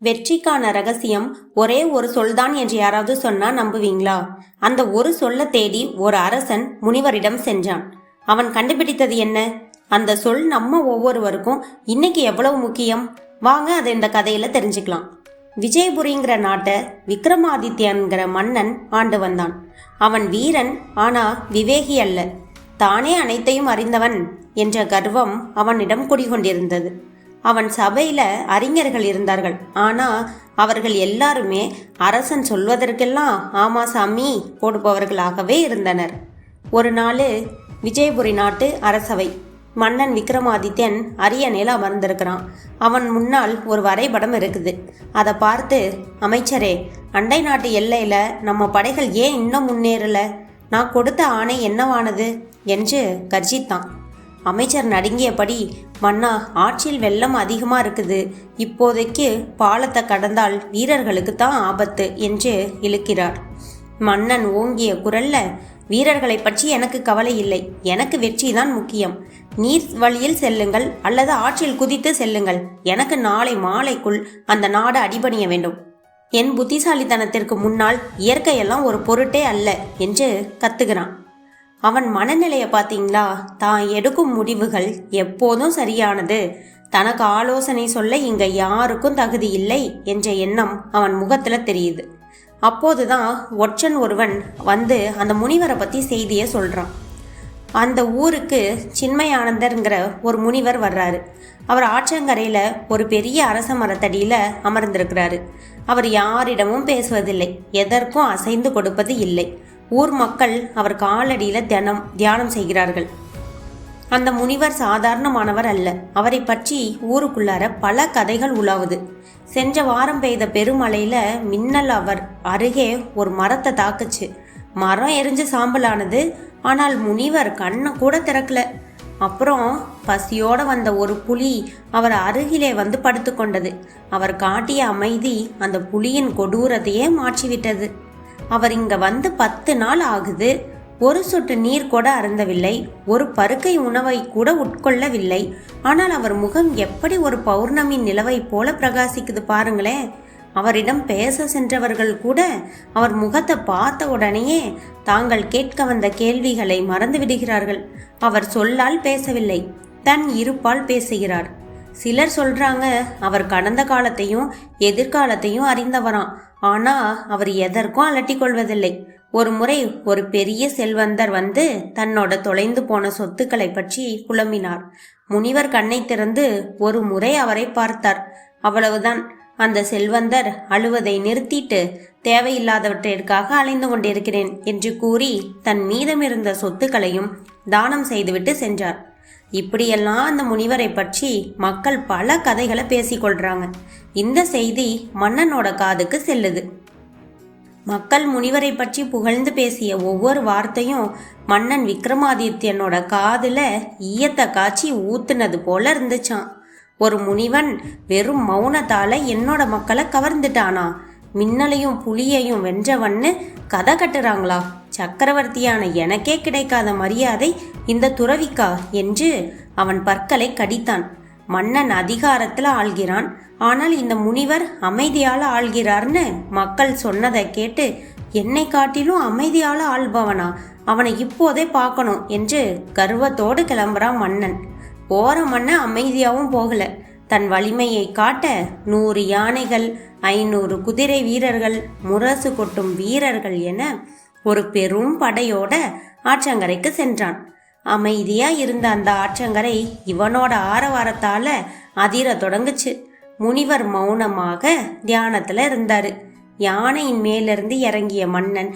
வெற்றிக்கான ரகசியம் ஒரே ஒரு சொல்தான் என்று யாராவது சொன்னா நம்புவீங்களா? அந்த ஒரு சொல்ல தேடி ஒரு அரசன் முனிவரிடம் சென்றான். அவன் கண்டுபிடித்தது என்ன? அந்த சொல் நம்ம ஒவ்வொருவருக்கும் இன்னைக்கு எவ்வளவு முக்கியம்? வாங்க அதை இந்த கதையில தெரிஞ்சுக்கலாம். விஜயபுரிங்கிற நாட்டை விக்ரமாதித்யன்கிற மன்னன் ஆண்டு வந்தான். அவன் வீரன், ஆனா விவேகி அல்ல. தானே அனைத்தையும் அறிந்தவன் என்ற கர்வம் அவனிடம் குடிகொண்டிருந்தது. அவன் சபையில அறிஞர்கள் இருந்தார்கள். ஆனா அவர்கள் எல்லாருமே அரசன் சொல்வதற்கெல்லாம் ஆமா சாமி போடுபவர்களாகவே இருந்தனர். ஒரு நாள் விஜயபுரி நாட்டு அரசவை. மன்னன் விக்ரமாதித்யன் அரியணையில் அமர்ந்திருக்கிறான். அவன் முன்னால் ஒரு வரைபடம் இருக்குது. அதை பார்த்து, அமைச்சரே, அண்டை நாட்டு எல்லையில நம்ம படைகள் ஏன் இன்னும் முன்னேறல? நான் கொடுத்த ஆணை என்னவானது என்று கர்ஜித்தான். அமைச்சர் நடுங்கியபடி, மன்னா, ஆற்றில் வெள்ளம் அதிகமாக இருக்குது. இப்போதைக்கு பாலத்தை கடந்தால் வீரர்களுக்கு தான் ஆபத்து என்று இழுக்கிறார். மன்னன் ஓங்கிய குரல்ல, வீரர்களை பற்றி எனக்கு கவலை இல்லை. எனக்கு வெற்றி தான் முக்கியம். நீர் வழியில் செல்லுங்கள் அல்லது ஆற்றில் குதித்து செல்லுங்கள். எனக்கு நாளை மாலைக்குள் அந்த நாடு அடிபணிய வேண்டும். என் புத்திசாலித்தனத்திற்கு முன்னால் இயற்கையெல்லாம் ஒரு பொருட்டே அல்ல என்று கத்துகிறான். அவன் மனநிலையை பார்த்தீங்களா? தான் எடுக்கும் முடிவுகள் எப்போதும் சரியானது, தனக்கு ஆலோசனை சொல்ல இங்க யாருக்கும் தகுதி இல்லை என்ற எண்ணம் அவன் முகத்துல தெரியுது. அப்போதுதான் ஒற்றன் ஒருவன் வந்து அந்த முனிவரை பத்தி செய்தியை சொல்றான். அந்த ஊருக்கு சின்மயானந்தர்ங்கிற ஒரு முனிவர் வர்றாரு. அவர் ஆற்றங்கரையில ஒரு பெரிய அரச மரத்தடியில அமர்ந்திருக்கிறாரு. அவர் யாரிடமும் பேசுவதில்லை, எதற்கும் அசைந்து கொடுப்பது இல்லை. ஊர் மக்கள் அவர் காலடியில தியானம் செய்கிறார்கள். அந்த முனிவர் சாதாரணமானவர் அல்ல. அவரை பற்றி ஊருக்குள்ளார பல கதைகள் உலாவுது. சென்ற வாரம் பெய்த பெருமழையில மின்னல் அவர் அருகே ஒரு மரத்தை தாக்குச்சு. மரம் எரிஞ்சு சாம்பலானது. ஆனால் முனிவர் கண்ணை கூட திறக்கல. அப்புறம் பசியோட வந்த ஒரு புலி அவர் அருகிலே வந்து படுத்து கொண்டது. அவர் காட்டிய அமைதி அந்த புலியின் கொடூரத்தையே மாற்றிவிட்டது. அவர் இங்க வந்து 10 நாள் ஆகுது. ஒரு சொட்டு நீர் கூட அருந்தவில்லை, ஒரு பருக்கை உணவை கூட உட்கொள்ளவில்லை. ஆனால் அவர் முகம் எப்படி ஒரு பௌர்ணமி நிலவை போல பிரகாசிக்குது பாருங்களேன். அவரிடம் பேச சென்றவர்கள் கூட அவர் முகத்தை பார்த்த உடனேயே தாங்கள் கேட்க வந்த கேள்விகளை மறந்து விடுகிறார்கள். அவர் சொல்லால் பேசவில்லை, தன் இருப்பால் பேசுகிறார். சிலர் சொல்றாங்க அவர் கடந்த காலத்தையும் எதிர்காலத்தையும் அறிந்தவராம். ஆனா அவர் எதற்கும் அலட்டிக் கொள்வதில்லை. ஒரு முறை ஒரு பெரிய செல்வந்தர் வந்து தன்னோட தொலைந்து போன சொத்துக்களை பற்றி புலம்பினார். முனிவர் கண்ணை திறந்து ஒரு முறை அவரை பார்த்தார். அவ்வளவுதான். அந்த செல்வந்தர் அழுவதை நிறுத்திட்டு, தேவையில்லாதவற்றிற்காக அலைந்து கொண்டிருக்கிறேன் என்று கூறி தன் மீதமிருந்த சொத்துக்களையும் தானம் செய்துவிட்டு சென்றார். இப்படியெல்லாம் அந்த முனிவரை பற்றி மக்கள் பல கதைகளை பேசிக்கொள்றாங்க. இந்த செய்தி மன்னனோட காதுக்கு செல்லுது. மக்கள் முனிவரை பற்றி புகழ்ந்து பேசிய ஒவ்வொரு வார்த்தையும் மன்னன் விக்ரமாதித்யனோட காதுல ஈயத்தை காய்ச்சி ஊத்துனது போல இருந்துச்சான். ஒரு முனிவன் வெறும் மௌனத்தால என்னோட மக்களை கவர்ந்துட்டானா? மின்னலையும் புலியையும் வென்றவன்னு கதை கட்டுறாங்களா? சக்கரவர்த்தியான எனக்கே கிடைக்காத மரியாதை இந்த துறவிக்கா என்று அவன் பற்களை கடித்தான். மன்னன் அதிகாரத்துல ஆள்கிறான், ஆனால் இந்த முனிவர் அமைதியால ஆள்கிறார்னு மக்கள் சொன்னதை கேட்டு, என்னை காட்டிலும் அமைதியால ஆள்பவனா? அவனை இப்போதே பார்க்கணும் என்று கர்வத்தோடு கிளம்புறான் மன்னன். போற மன்னன் அமைதியாவும் போகல. தன் வலிமையை காட்ட 100 யானைகள், 500 குதிரை வீரர்கள், முரசு கொட்டும் வீரர்கள் என ஒரு பெரும் படையோட ஆற்றங்கரைக்கு சென்றான். அமைதியா இருந்த அந்த ஆற்றங்கரை இவனோட ஆரவாரத்தால அதிர தொடங்குச்சு. முனிவர் மௌனமாக தியானத்துல இருந்தாரு. யானையின் மேலிருந்து இறங்கிய மன்னன்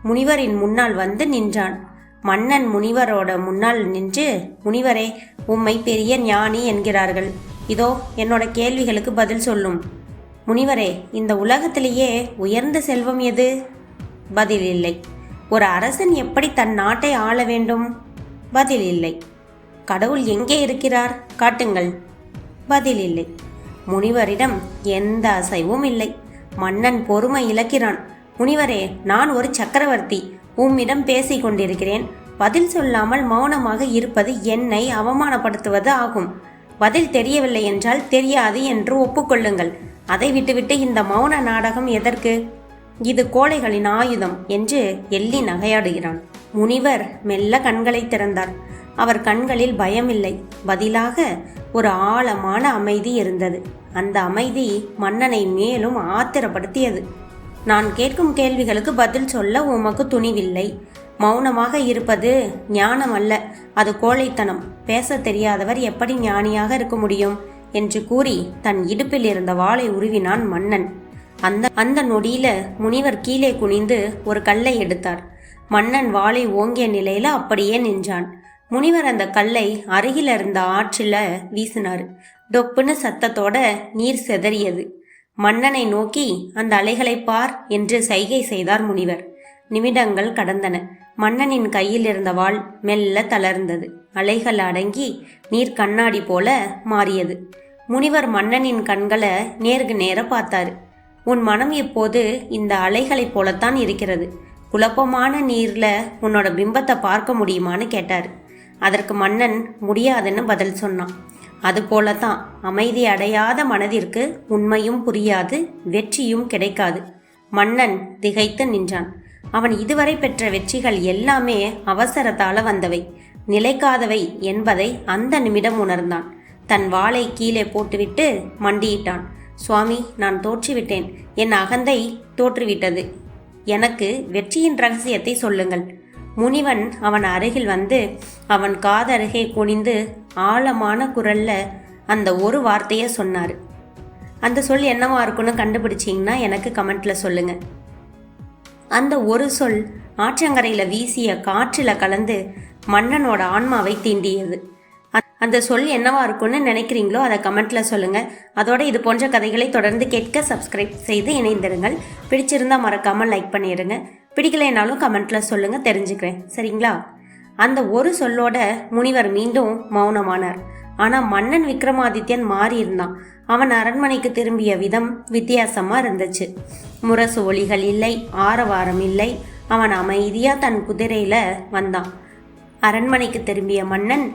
முனிவரின் முன்னால் வந்து நின்றான். மன்னன் முனிவரோட முன்னால் நின்று, முனிவரே, உம்மை பெரிய ஞானி என்கிறார்கள். இதோ என்னோட கேள்விகளுக்கு பதில் சொல்லும். முனிவரே, இந்த உலகத்திலேயே உயர்ந்த செல்வம் எது? பதில் இல்லை. ஒரு அரசன் எப்படி தன் நாட்டை ஆள வேண்டும்? பதில் இல்லை. கடவுள் எங்கே இருக்கிறார்? காட்டுங்கள். பதில் இல்லை. முனிவரிடம் எந்த அசைவும் இல்லை. மன்னன் பொறுமை இழக்கிறான். முனிவரே, நான் ஒரு சக்கரவர்த்தி. உம்மிடம் பேசிக் கொண்டிருக்கிறேன். பதில் சொல்லாமல் மௌனமாக இருப்பது என்னை அவமானப்படுத்துவது ஆகும். பதில் தெரியவில்லை என்றால் தெரியாது என்று ஒப்புக்கொள்ளுங்கள். அதை விட்டுவிட்டு இந்த மௌன நாடகம் எதற்கு? இது கோழைகளின் ஆயுதம் என்று எள்ளி நகையாடுகிறான். முனிவர் மெல்ல கண்களை திறந்தார். அவர் கண்களில் பயமில்லை, பதிலாக ஒரு ஆழமான அமைதி இருந்தது. அந்த அமைதி மன்னனை மேலும் ஆத்திரப்படுத்தியது. நான் கேட்கும் கேள்விகளுக்கு பதில் சொல்ல உமக்கு துணிவில்லை. மௌனமாக இருப்பது ஞானம் அல்ல, அது கோழைத்தனம். பேச தெரியாதவர் எப்படி ஞானியாக இருக்க முடியும் என்று கூறி தன் இடுப்பில் இருந்த வாளை உருவினான் மன்னன். அந்த நொடியில முனிவர் கீழே குனிந்து ஒரு கல்லை எடுத்தார். மன்னன் வாளை ஓங்கிய நிலையில அப்படியே நின்றான். முனிவர் அந்த கல்லை அருகில இருந்த ஆற்றில வீசினார். டொப்புன்னு சத்தத்தோட நீர் செதறியது. மன்னனை நோக்கி அந்த அலைகளை பார் என்று சைகை செய்தார் முனிவர். நிமிடங்கள் கடந்தன. மன்னனின் கையில் இருந்த வாள் மெல்ல தளர்ந்தது. அலைகள் அடங்கி நீர் கண்ணாடி போல மாறியது. முனிவர் மன்னனின் கண்களை நேருக்கு நேர பார்த்தாரு. உன் மனம் இப்போது இந்த அலைகளைப் போலத்தான் இருக்கிறது. குழப்பமான நீர்ல உன்னோட பிம்பத்தை பார்க்க முடியுமான்னு கேட்டார். அதற்கு மன்னன் முடியாதுன்னு பதில் சொன்னான். அது போலத்தான் அமைதி அடையாத மனதிற்கு உண்மையும் புரியாது, வெற்றியும் கிடைக்காது. மன்னன் திகைத்து நின்றான். அவன் இதுவரை பெற்ற வெற்றிகள் எல்லாமே அவசரத்தால வந்தவை, நிலைக்காதவை என்பதை அந்த நிமிடம் உணர்ந்தான். தன் வாளை கீழே போட்டுவிட்டு மண்டியிட்டான். சுவாமி, நான் தோற்றுவிட்டேன். என் அகந்தை தோற்றுவிட்டது. எனக்கு வெற்றியின் ரகசியத்தை சொல்லுங்கள். முனிவன் அவன் அருகில் வந்து அவன் காதருகே குனிந்து ஆழமான குரல்ல அந்த ஒரு வார்த்தையை சொன்னார். அந்த சொல் என்னவா இருக்குன்னு கண்டுபிடிச்சிங்கன்னா எனக்கு கமெண்ட்ல சொல்லுங்க. அந்த ஒரு சொல் ஆற்றங்கரையில வீசிய காற்றுல கலந்து மன்னனோட ஆன்மாவை தீண்டியது. அந்த சொல் என்னவா இருக்குன்னு நினைக்கிறீங்களோ அதை கமெண்ட்ல சொல்லுங்க. அதோட இது போன்ற கதைகளை தொடர்ந்து கேட்க சப்ஸ்கிரைப் செய்து இணைந்திருங்கள். பிடிச்சிருந்தா மறக்காம லைக் பண்ணிடுங்க. பிடிக்கலைனாலும் கமெண்ட்ல சொல்லுங்க, தெரிஞ்சுக்கிறேன். சரிங்களா? அந்த ஒரு சொல்லோட முனிவர் மீண்டும் மௌனமானார். ஆனா மன்னன் விக்ரமாதித்யன் மாறி இருந்தான். அவன் அரண்மனைக்கு திரும்பிய விதம் வித்தியாசமா இருந்துச்சு. முரசு ஒலிகள் இல்லை, ஆரவாரம் இல்லை. அவன் அமைதியா தன் குதிரையில வந்தான். அரண்மனைக்கு திரும்பிய மன்னன்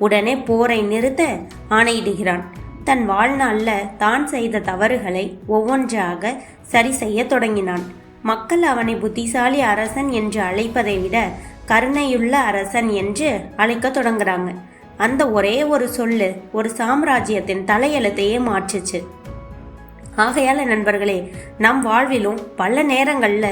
உடனே போரை நிறுத்த ஆணையிடுகிறான். தன் வாழ்நாள்ல தான் செய்த தவறுகளை ஒவ்வொன்றாக சரி செய்ய தொடங்கினான். மக்கள் அவனை புத்திசாலி அரசன் என்று அழைப்பதை விட கருணையுள்ள அரசன் என்று அழைக்க தொடங்குறாங்க. அந்த ஒரே ஒரு சொல்லு ஒரு சாம்ராஜ்யத்தின் தலையெழுத்தையே மாற்றுச்சு. ஆகையால நண்பர்களே, நம் வாழ்விலும் பல நேரங்கள்ல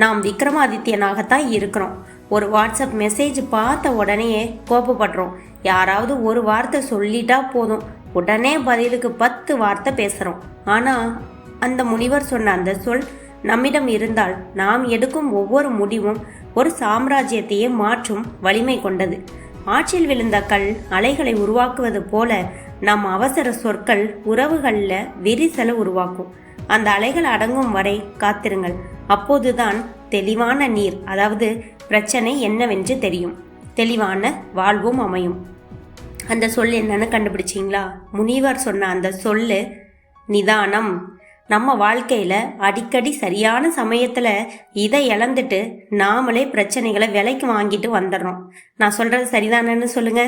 நாம் விக்ரமாதித்யனாகத்தான் இருக்கிறோம். ஒரு வாட்ஸ்அப் மெசேஜ் பார்த்த உடனே கோபப்படுறோம். யாராவது ஒரு வார்த்தை சொல்லிட்டா போதும், உடனே பதிலுக்கு 10 வார்த்தை பேசுறோம். ஆனா அந்த முனிவர் சொன்ன அந்த சொல் நம்மிடம் இருந்தால் நாம் எடுக்கும் ஒவ்வொரு முடிவும் ஒரு சாம்ராஜ்யத்தையே மாற்றும் வலிமை கொண்டது. ஆற்றில் விழுந்த கல் அலைகளை உருவாக்குவது போல நம் அவசர சொற்கள் உறவுகள்ல விரிசலை உருவாக்கும். அந்த அலைகள் அடங்கும் வரை காத்திருங்கள். அப்போதுதான் தெளிவான நீர், அதாவது பிரச்சனை என்னவென்று தெரியும். தெளிவான வாழ்வும் அமையும். அந்த சொல் என்னன்னு கண்டுபிடிச்சிங்களா? முனிவர் சொன்ன அந்த சொல்லு நிதானம். நம்ம வாழ்க்கையில அடிக்கடி சரியான சமயத்துல இதை இழந்துட்டு நாமளே பிரச்சனைகளை விலைக்கு வாங்கிட்டு வந்துடுறோம். நான் சொல்றது சரிதானன்னு சொல்லுங்க.